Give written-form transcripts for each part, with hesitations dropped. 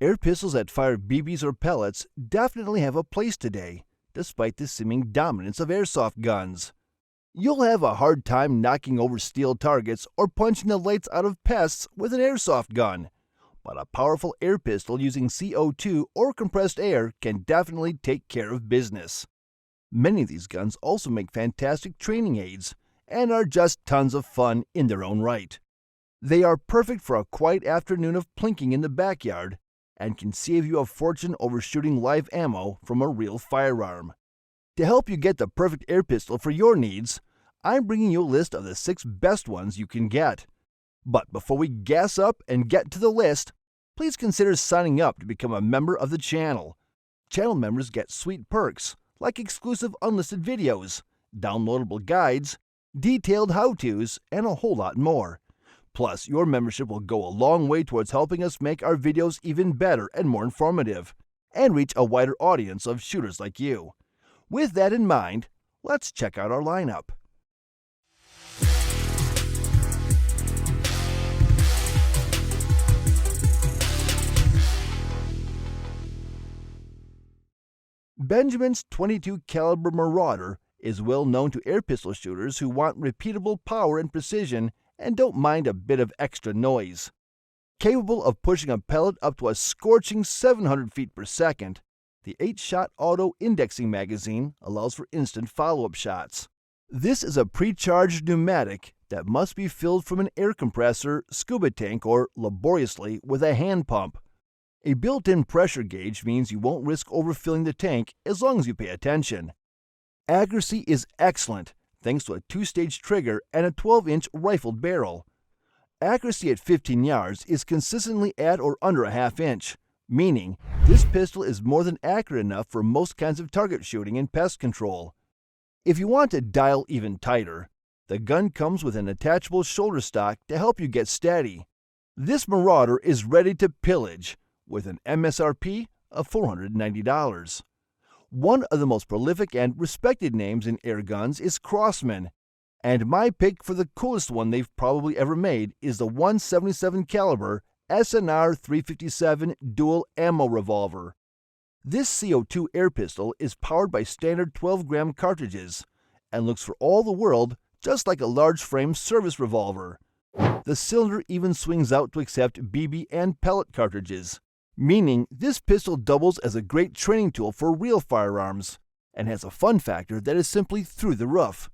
Air pistols that fire BBs or pellets definitely have a place today, despite the seeming dominance of airsoft guns. You'll have a hard time knocking over steel targets or punching the lights out of pests with an airsoft gun, but a powerful air pistol using CO2 or compressed air can definitely take care of business. Many of these guns also make fantastic training aids and are just tons of fun in their own right. They are perfect for a quiet afternoon of plinking in the backyard and can save you a fortune over shooting live ammo from a real firearm. To help you get the perfect air pistol for your needs, I'm bringing you a list of the 6 best ones you can get. But before we gas up and get to the list, please consider signing up to become a member of the channel. Channel members get sweet perks like exclusive unlisted videos, downloadable guides, detailed how-tos, and a whole lot more. Plus, your membership will go a long way towards helping us make our videos even better and more informative, and reach a wider audience of shooters like you. With that in mind, let's check out our lineup. Benjamin's .22 caliber Marauder is well known to air pistol shooters who want repeatable power and precision and don't mind a bit of extra noise. Capable of pushing a pellet up to a scorching 700 feet per second, the 8-shot auto-indexing magazine allows for instant follow-up shots. This is a pre-charged pneumatic that must be filled from an air compressor, scuba tank, or, laboriously, with a hand pump. A built-in pressure gauge means you won't risk overfilling the tank as long as you pay attention. Accuracy is excellent, thanks to a 2-stage trigger and a 12-inch rifled barrel. Accuracy at 15 yards is consistently at or under a half-inch, meaning this pistol is more than accurate enough for most kinds of target shooting and pest control. If you want to dial even tighter, the gun comes with an attachable shoulder stock to help you get steady. This Marauder is ready to pillage, with an MSRP of $490. One of the most prolific and respected names in air guns is Crossman, and my pick for the coolest one they've probably ever made is the .177 caliber SNR 357 dual ammo revolver. This CO2 air pistol is powered by standard 12-gram cartridges and looks for all the world just like a large frame service revolver. The cylinder even swings out to accept BB and pellet cartridges, meaning this pistol doubles as a great training tool for real firearms and has a fun factor that is simply through the roof.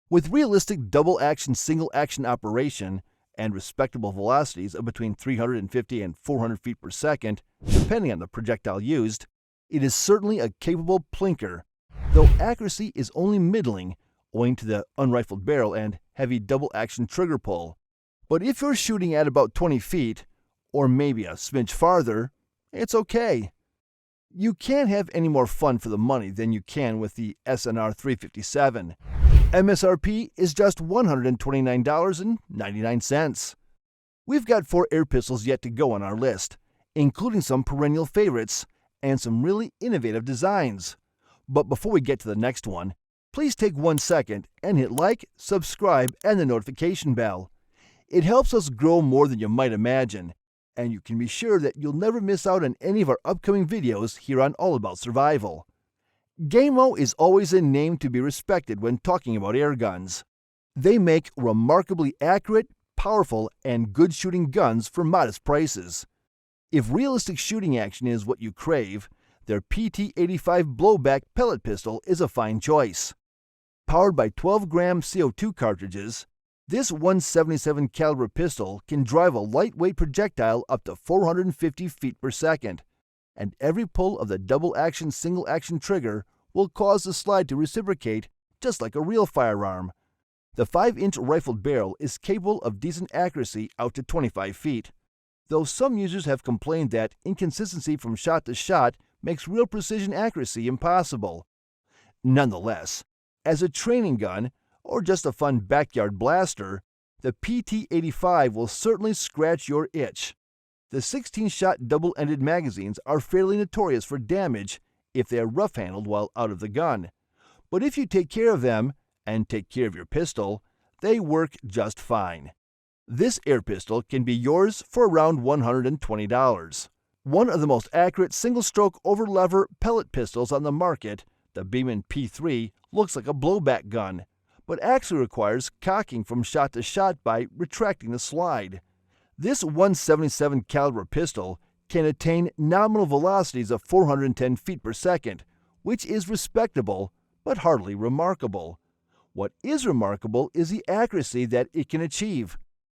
With realistic double-action, single-action operation and respectable velocities of between 350 and 400 feet per second, depending on the projectile used, it is certainly a capable plinker, though accuracy is only middling owing to the unrifled barrel and heavy double-action trigger pull. But if you're shooting at about 20 feet, or maybe a smidge farther, it's okay. You can't have any more fun for the money than you can with the SNR 357. MSRP is just $129.99. We've got 4 air pistols yet to go on our list, including some perennial favorites and some really innovative designs. But before we get to the next one, please take 1 second and hit like, subscribe, and the notification bell. It helps us grow more than you might imagine, and you can be sure that you'll never miss out on any of our upcoming videos here on All About Survival. Gameo is always a name to be respected when talking about air guns. They make remarkably accurate, powerful, and good shooting guns for modest prices. If realistic shooting action is what you crave, their PT-85 blowback pellet pistol is a fine choice. Powered by 12-gram CO2 cartridges, this .177 caliber pistol can drive a lightweight projectile up to 450 feet per second, and every pull of the double-action, single-action trigger will cause the slide to reciprocate just like a real firearm. The 5-inch rifled barrel is capable of decent accuracy out to 25 feet, though some users have complained that inconsistency from shot to shot makes real precision accuracy impossible. Nonetheless, as a training gun, or just a fun backyard blaster, the PT-85 will certainly scratch your itch. The 16-shot double-ended magazines are fairly notorious for damage if they are rough-handled while out of the gun, but if you take care of them, and take care of your pistol, they work just fine. This air pistol can be yours for around $120. One of the most accurate single-stroke over-lever pellet pistols on the market, the Beeman P3, looks like a blowback gun, but actually requires cocking from shot to shot by retracting the slide. This .177 caliber pistol can attain nominal velocities of 410 feet per second, which is respectable, but hardly remarkable. What is remarkable is the accuracy that it can achieve.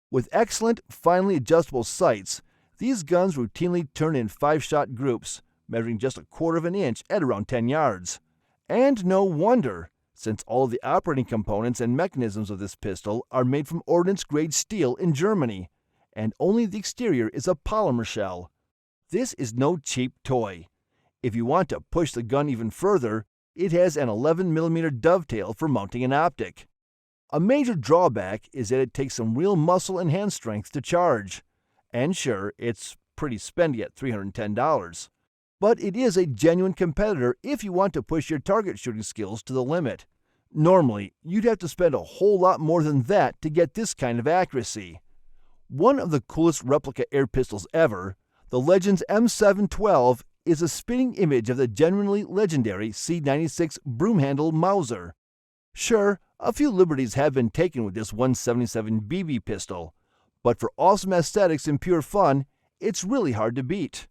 With excellent, finely adjustable sights, these guns routinely turn in 5-shot groups, measuring just 1/4 of an inch at around 10 yards. And no wonder, since all of the operating components and mechanisms of this pistol are made from ordnance-grade steel in Germany, and only the exterior is a polymer shell. This is no cheap toy. If you want to push the gun even further, it has an 11mm dovetail for mounting an optic. A major drawback is that it takes some real muscle and hand strength to charge. And sure, it's pretty spendy at $310. But it is a genuine competitor if you want to push your target shooting skills to the limit. Normally, you'd have to spend a whole lot more than that to get this kind of accuracy. One of the coolest replica air pistols ever, the Legends M712, is a spitting image of the genuinely legendary C96 broom-handle Mauser. Sure, a few liberties have been taken with this .177 BB pistol, but for awesome aesthetics and pure fun, it's really hard to beat.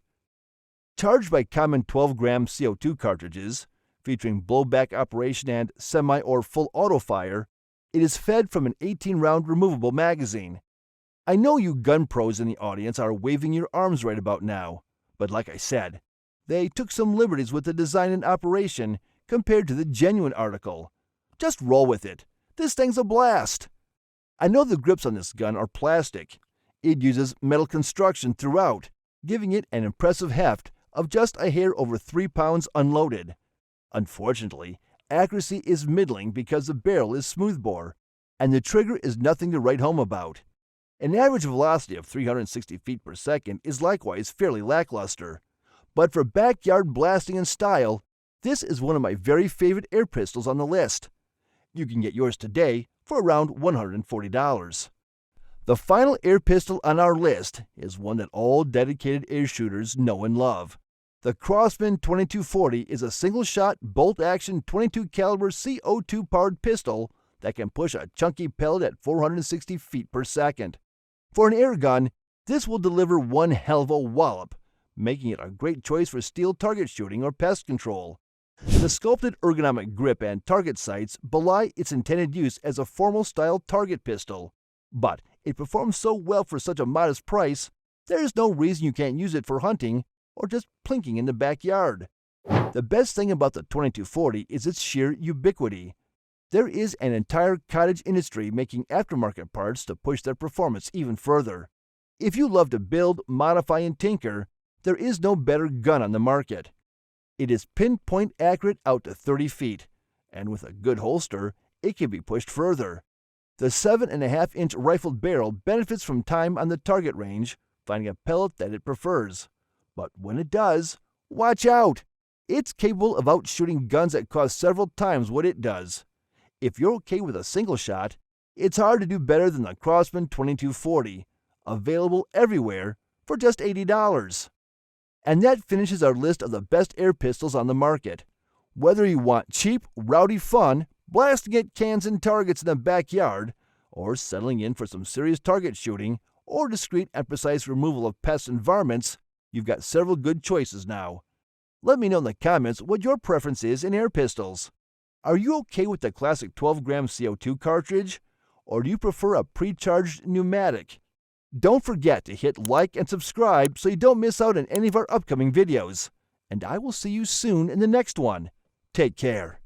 Charged by common 12-gram CO2 cartridges, featuring blowback operation and semi or full auto fire, it is fed from an 18-round removable magazine. I know you gun pros in the audience are waving your arms right about now, but like I said, they took some liberties with the design and operation compared to the genuine article. Just roll with it. This thing's a blast. I know the grips on this gun are plastic. It uses metal construction throughout, giving it an impressive heft of just a hair over 3 pounds unloaded. Unfortunately, accuracy is middling because the barrel is smoothbore, and the trigger is nothing to write home about. An average velocity of 360 feet per second is likewise fairly lackluster. But for backyard blasting and style, this is one of my very favorite air pistols on the list. You can get yours today for around $140. The final air pistol on our list is one that all dedicated air shooters know and love. The Crosman 2240 is a single-shot, bolt-action 22 caliber CO2-powered pistol that can push a chunky pellet at 460 feet per second. For an air gun, this will deliver one hell of a wallop, making it a great choice for steel target shooting or pest control. The sculpted ergonomic grip and target sights belie its intended use as a formal-style target pistol, but it performs so well for such a modest price, there's no reason you can't use it for hunting or just plinking in the backyard. The best thing about the 2240 is its sheer ubiquity. There is an entire cottage industry making aftermarket parts to push their performance even further. If you love to build, modify, and tinker, there is no better gun on the market. It is pinpoint accurate out to 30 feet, and with a good holster, it can be pushed further. The 7.5-inch rifled barrel benefits from time on the target range, finding a pellet that it prefers. But when it does, watch out! It's capable of outshooting guns that cost several times what it does. If you're okay with a single shot, it's hard to do better than the Crosman 2240, available everywhere for just $80. And that finishes our list of the best air pistols on the market. Whether you want cheap, rowdy fun, blasting at cans and targets in the backyard, or settling in for some serious target shooting, or discreet and precise removal of pests and varmints, you've got several good choices now. Let me know in the comments what your preference is in air pistols. Are you okay with the classic 12-gram CO2 cartridge, or do you prefer a pre-charged pneumatic? Don't forget to hit like and subscribe so you don't miss out on any of our upcoming videos. And I will see you soon in the next one. Take care.